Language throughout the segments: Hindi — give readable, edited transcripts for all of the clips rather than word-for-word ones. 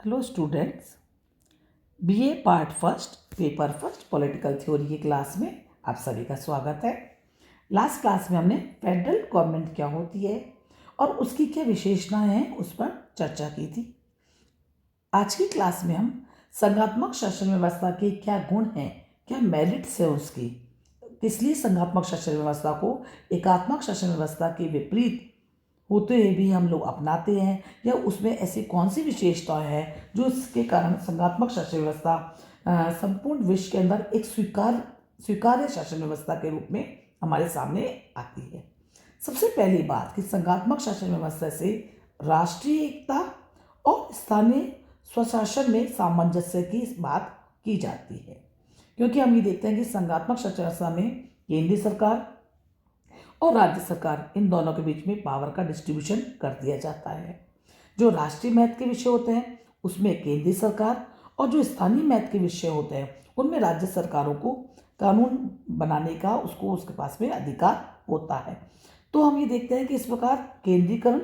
Hello students, BA part first paper first political theory की क्लास में आप सभी का स्वागत है। लास्ट क्लास में हमने फेडरल गवर्नमेंट क्या होती है और उसकी क्या विशेषताएं हैं उस पर चर्चा की थी। आज की क्लास में हम संघात्मक शासन व्यवस्था के क्या गुण हैं, क्या मेरिट्स है उसकी, किस लिए संघात्मक शासन व्यवस्था को एकात्मक शासन व्यवस्था के विपरीत होते हुए भी हम लोग अपनाते हैं, या उसमें ऐसी कौन सी विशेषताएं हैं जो इसके कारण संघात्मक शासन व्यवस्था संपूर्ण विश्व के अंदर एक स्वीकार्य शासन व्यवस्था के रूप में हमारे सामने आती है। सबसे पहली बात कि संघात्मक शासन व्यवस्था से राष्ट्रीय एकता और स्थानीय स्वशासन में सामंजस्य की बात की जाती है, क्योंकि हम ये देखते हैं कि संघात्मक शासन व्यवस्था में केंद्रीय सरकार और राज्य सरकार इन दोनों के बीच में पावर का डिस्ट्रीब्यूशन कर दिया जाता है। जो राष्ट्रीय महत्व के विषय होते हैं उसमें केंद्रीय सरकार, और जो स्थानीय महत्व के विषय होते हैं उनमें राज्य सरकारों को कानून बनाने का उसके पास में अधिकार होता है। तो हम ये देखते हैं कि इस प्रकार केंद्रीकरण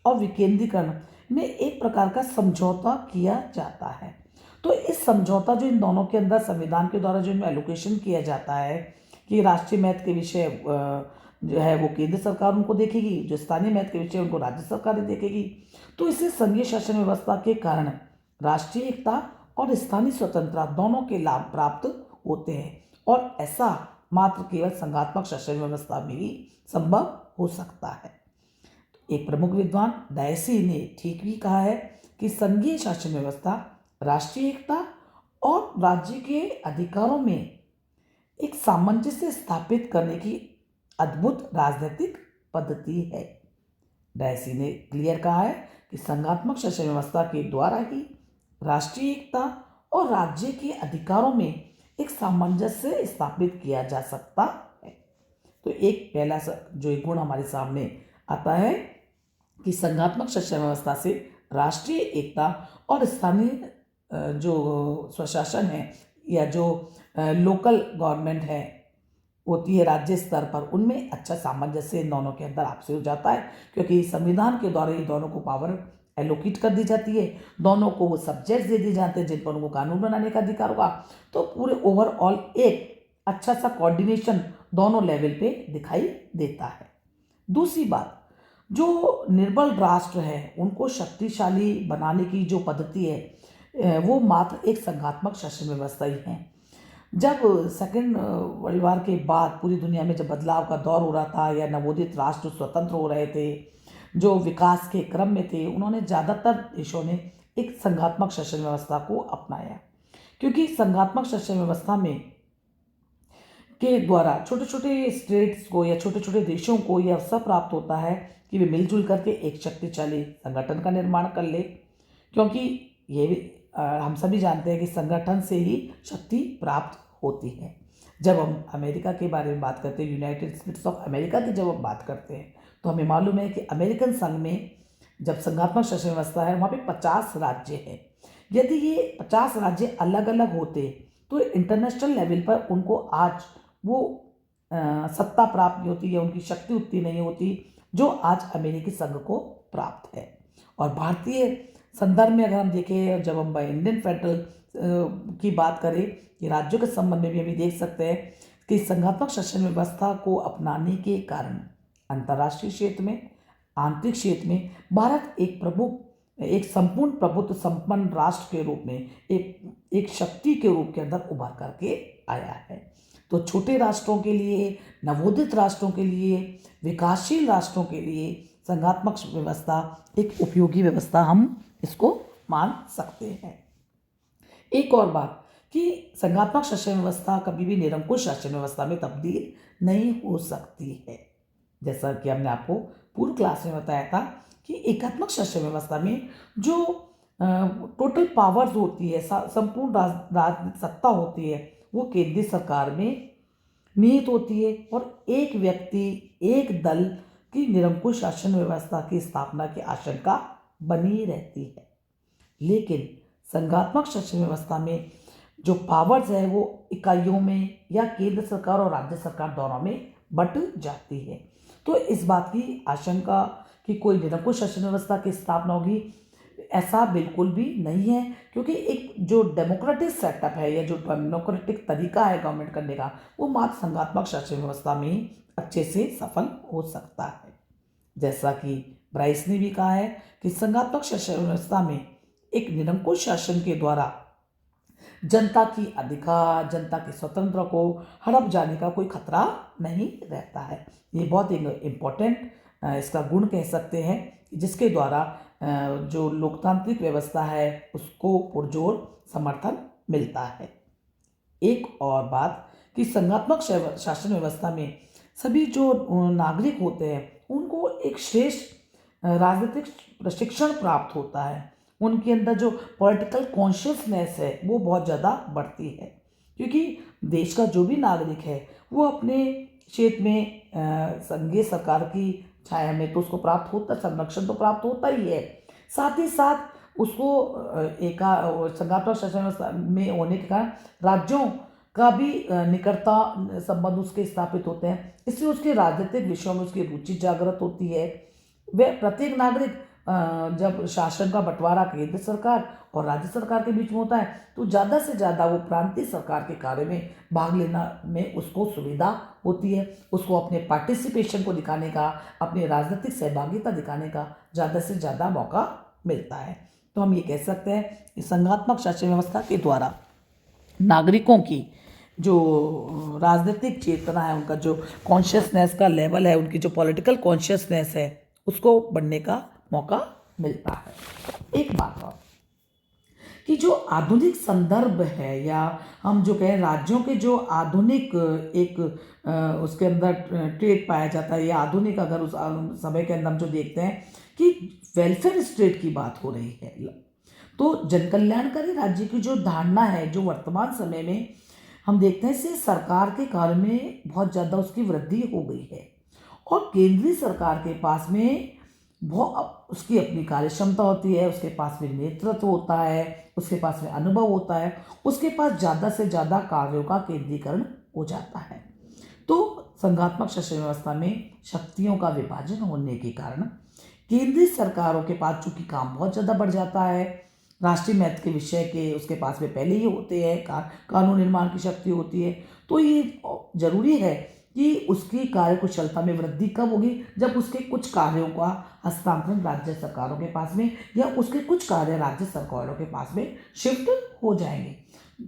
और विकेंद्रीकरण में एक प्रकार का समझौता किया जाता है। तो इस समझौता जो इन दोनों के अंदर संविधान के द्वारा जो इनमें एलोकेशन किया जाता है कि राष्ट्रीय महत्व के विषय जो है वो केंद्र सरकार उनको देखेगी, जो स्थानीय महत्व के विषय उनको राज्य सरकार देखेगी। तो इससे संघीय शासन व्यवस्था के कारण राष्ट्रीय एकता और स्थानीय स्वतंत्रता दोनों के लाभ प्राप्त होते हैं, और ऐसा मात्र केवल संघात्मक शासन व्यवस्था में ही संभव हो सकता है। एक प्रमुख विद्वान डायसी ने ठीक भी कहा है कि संघीय शासन व्यवस्था राष्ट्रीय एकता और राज्य के अधिकारों में एक सामंजस्य स्थापित करने की अद्भुत राजनीतिक पद्धति है। डायसी ने क्लियर कहा है कि संघात्मक शासन व्यवस्था के द्वारा ही राष्ट्रीय एकता और राज्य के अधिकारों में एक सामंजस्य स्थापित किया जा सकता है। तो एक पहला जो एक गुण हमारे सामने आता है कि संघात्मक शासन व्यवस्था से राष्ट्रीय एकता और स्थानीय जो स्वशासन है या जो लोकल गवर्नमेंट है होती है राज्य स्तर पर, उनमें अच्छा सामंजस्य इन दोनों के अंदर आपसे हो जाता है, क्योंकि संविधान के द्वारा ये दोनों को पावर एलोकेट कर दी जाती है, दोनों को वो सब्जेक्ट्स दे दिए जाते हैं जिन पर उनको कानून बनाने का अधिकार होगा। तो पूरे ओवरऑल एक अच्छा सा कोऑर्डिनेशन दोनों लेवल पे दिखाई देता है। दूसरी बात, जो निर्बल राष्ट्र है उनको शक्तिशाली बनाने की जो पद्धति है वो मात्र एक संघात्मक शासन व्यवस्था ही है। जब सेकेंड वर्ल्ड वार के बाद पूरी दुनिया में जब बदलाव का दौर हो रहा था या नवोदित राष्ट्र स्वतंत्र हो रहे थे, जो विकास के क्रम में थे, उन्होंने ज़्यादातर देशों ने एक संघात्मक शासन व्यवस्था को अपनाया, क्योंकि संघात्मक शासन व्यवस्था में के द्वारा छोटे छोटे स्टेट्स को या छोटे छोटे देशों को यह अवसर प्राप्त होता है कि वे मिलजुल करके एक शक्तिशाली संगठन का निर्माण कर ले, क्योंकि ये भी हम सभी जानते हैं कि संगठन से ही शक्ति प्राप्त होती है। जब हम अमेरिका के बारे में बात करते हैं, यूनाइटेड स्टेट्स ऑफ अमेरिका की जब हम बात करते हैं, तो हमें मालूम है कि अमेरिकन संघ में जब संघात्मक शासन व्यवस्था है वहाँ पे 50 राज्य हैं। यदि ये 50 राज्य अलग अलग होते तो इंटरनेशनल लेवल पर उनको आज वो सत्ता प्राप्त नहीं होती या उनकी शक्ति उतनी नहीं होती जो आज अमेरिकी संघ को प्राप्त है। और भारतीय संदर्भ में अगर हम देखें, जब हम इंडियन फेडरल की बात करें कि राज्यों के संबंध में भी अभी देख सकते हैं कि संघात्मक शासन व्यवस्था को अपनाने के कारण अंतर्राष्ट्रीय क्षेत्र में, आंतरिक क्षेत्र में भारत एक संपूर्ण प्रभुत्व संपन्न राष्ट्र के रूप में एक शक्ति के रूप के अंदर उभर करके आया है। तो छोटे राष्ट्रों के लिए, नवोदित राष्ट्रों के लिए, विकासशील राष्ट्रों के लिए संघात्मक व्यवस्था एक उपयोगी व्यवस्था हम इसको मान सकते हैं। एक और बात कि संघात्मक शासन व्यवस्था कभी भी निरंकुश शासन व्यवस्था में तब्दील नहीं हो सकती है। जैसा कि हमने आपको पूर्व क्लास में बताया था कि एकात्मक शासन व्यवस्था में जो टोटल पावर्स होती है, संपूर्ण राजनीतिक सत्ता होती है, वो केंद्रीय सरकार में निहित होती है, और एक व्यक्ति, एक दल की निरंकुश शासन व्यवस्था की स्थापना की आशंका बनी रहती है। लेकिन संघात्मक शासन व्यवस्था में जो पावर्स है वो इकाइयों में या केंद्र सरकार और राज्य सरकार दोनों में बंट जाती है। तो इस बात की आशंका कि कोई निरंकुश शासन व्यवस्था की स्थापना होगी ऐसा बिल्कुल भी नहीं है, क्योंकि एक जो डेमोक्रेटिक सेटअप है या जो डेमोक्रेटिक तरीका है गवर्नमेंट करने का, वो मात्र संघात्मक शासन व्यवस्था में ही अच्छे से सफल हो सकता है। जैसा कि ब्राइस ने भी कहा है कि संघात्मक शासन व्यवस्था में एक निरंकुश शासन के द्वारा जनता की अधिकार, जनता के स्वतंत्र को हड़प जाने का कोई खतरा नहीं रहता है। ये बहुत एक इम्पोर्टेंट इसका गुण कह सकते हैं, जिसके द्वारा जो लोकतांत्रिक व्यवस्था है उसको पुरजोर समर्थन मिलता है। एक और बात कि संघात्मक शासन व्यवस्था में सभी जो नागरिक होते हैं उनको एक श्रेष्ठ राजनीतिक प्रशिक्षण प्राप्त होता है। उनके अंदर जो पॉलिटिकल कॉन्शियसनेस है वो बहुत ज़्यादा बढ़ती है, क्योंकि देश का जो भी नागरिक है वो अपने क्षेत्र में संघीय सरकार की छाया में तो उसको प्राप्त होता, संरक्षण तो प्राप्त होता ही है, साथ ही साथ उसको संघात्मक शासन व्यवस्था में होने के कारण राज्यों का भी निकटता संबंध उसके स्थापित होते हैं। इसलिए उसके राजनीतिक विषयों में उसकी रुचि जागृत होती है। वह प्रत्येक नागरिक जब शासन का बंटवारा केंद्र सरकार और राज्य सरकार के बीच में होता है तो ज़्यादा से ज़्यादा वो प्रांतीय सरकार के कार्य में भाग लेना में उसको सुविधा होती है। उसको अपने पार्टिसिपेशन को दिखाने का, अपनी राजनीतिक सहभागिता दिखाने का ज़्यादा से ज़्यादा मौका मिलता है। तो हम ये कह सकते हैं कि संघात्मक शासन व्यवस्था के द्वारा नागरिकों की जो राजनीतिक चेतना है, उनका जो कॉन्शियसनेस का लेवल है, उनकी जो पॉलिटिकल कॉन्शियसनेस है, उसको बढ़ने का मौका मिलता है। एक बात और कि जो आधुनिक संदर्भ है या हम जो कहें राज्यों के जो आधुनिक एक उसके अंदर ट्रेड पाया जाता है, या आधुनिक अगर उस समय के अंदर हम जो देखते हैं कि वेलफेयर स्टेट की बात हो रही है, तो जनकल्याणकारी राज्य की जो धारणा है जो वर्तमान समय में हम देखते हैं से सरकार के कार्य में बहुत ज़्यादा उसकी वृद्धि हो गई है, और केंद्रीय सरकार के पास में बहुत उसकी अपनी कार्य क्षमता होती है, उसके पास में नेतृत्व होता है, उसके पास में अनुभव होता है, उसके पास ज़्यादा से ज़्यादा कार्यों का केंद्रीकरण हो जाता है। तो संघात्मक शासन व्यवस्था में शक्तियों का विभाजन होने के कारण केंद्रीय सरकारों के पास चूंकि काम बहुत ज़्यादा बढ़ जाता है, राष्ट्रीय महत्व के विषय के उसके पास में पहले ही होते हैं, कानून निर्माण की शक्ति होती है, तो ये जरूरी है कि उसकी कार्यकुशलता में वृद्धि कब होगी, जब उसके कुछ कार्यों का हस्तांतरण राज्य सरकारों के पास में या उसके कुछ कार्य राज्य सरकारों के पास में शिफ्ट हो जाएंगे।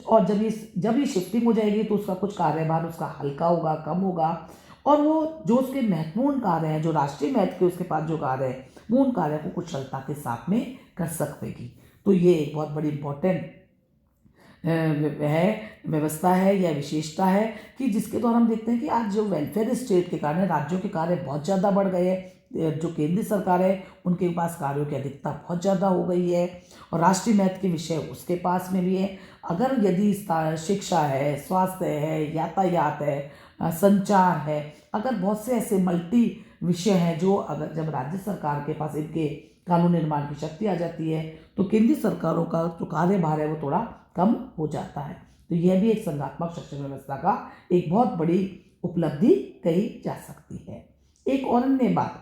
और जब ये शिफ्टिंग हो जाएगी तो उसका कुछ कार्यभार उसका हल्का होगा, कम होगा, और वो जो उसके महत्वपूर्ण कार्य हैं, जो राष्ट्रीय महत्व के उसके पास जो कार्य है, वो उन कार्यों को कुशलता के साथ में कर सकेगी। तो ये एक बहुत बड़ी इम्पोर्टेंट है व्यवस्था है या विशेषता है कि जिसके द्वारा हम देखते हैं कि आज जो वेलफेयर स्टेट के कारण राज्यों के कार्य बहुत ज़्यादा बढ़ गए हैं, जो केंद्रीय सरकार है उनके पास कार्यों की अधिकता बहुत ज़्यादा हो गई है, और राष्ट्रीय महत्व के विषय उसके पास में भी है। अगर यदि शिक्षा है, स्वास्थ्य है, यातायात है, संचार है, अगर बहुत से ऐसे मल्टी विषय हैं जो अगर जब राज्य सरकार के पास इनके कानून निर्माण की शक्ति आ जाती है तो केंद्रीय सरकारों का जो कार्यभार है वो थोड़ा कम हो जाता है। तो यह भी एक संघात्मक शासन व्यवस्था का एक बहुत बड़ी उपलब्धि कही जा सकती है। एक और अन्य बात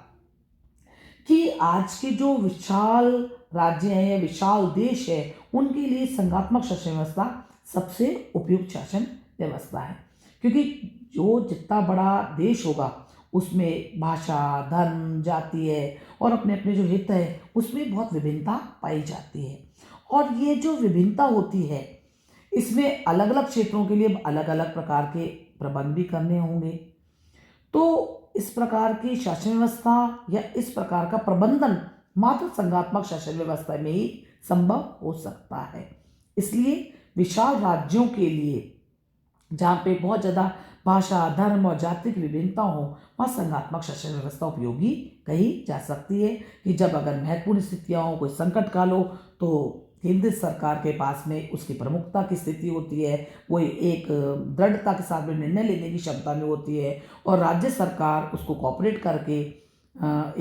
कि आज के जो विशाल राज्य हैं या विशाल देश है उनके लिए संघात्मक शासन व्यवस्था सबसे उपयुक्त शासन व्यवस्था है, क्योंकि जो जितना बड़ा देश होगा उसमें भाषा, धर्म, जाति है और अपने अपने जो हित है उसमें बहुत विभिन्नता पाई जाती है, और ये जो विभिन्नता होती है इसमें अलग अलग क्षेत्रों के लिए अलग अलग प्रकार के प्रबंध भी करने होंगे। तो इस प्रकार की शासन व्यवस्था या इस प्रकार का प्रबंधन मात्र संघात्मक शासन व्यवस्था में ही संभव हो सकता है। इसलिए विशाल राज्यों के लिए जहाँ पे बहुत ज़्यादा भाषा, धर्म और जाति की विभिन्नता हो, वहाँ संघात्मक शासन व्यवस्था उपयोगी कही जा सकती है कि जब अगर महत्वपूर्ण स्थितियाँ हो, कोई संकट काल हो, तो केंद्र सरकार के पास में उसकी प्रमुखता की स्थिति होती है, वो एक दृढ़ता के साथ में निर्णय लेने की क्षमता में होती है, और राज्य सरकार उसको कोऑपरेट करके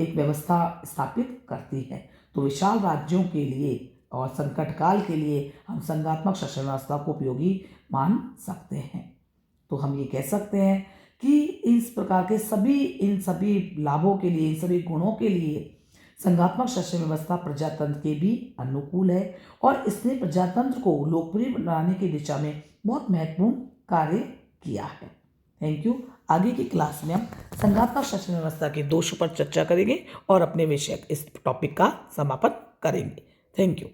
एक व्यवस्था स्थापित करती है। तो विशाल राज्यों के लिए और संकट काल के लिए हम संघात्मक शासन व्यवस्था को उपयोगी मान सकते हैं। तो हम ये कह सकते हैं कि इस प्रकार के इन सभी लाभों के लिए, इन सभी गुणों के लिए संघात्मक शासन व्यवस्था प्रजातंत्र के भी अनुकूल है और इसने प्रजातंत्र को लोकप्रिय बनाने की दिशा में बहुत महत्वपूर्ण कार्य किया है। Thank you. आगे की क्लास में हम संघात्मक शासन व्यवस्था के दोषों पर चर्चा करेंगे और अपने विषय इस टॉपिक का समापन करेंगे। Thank you.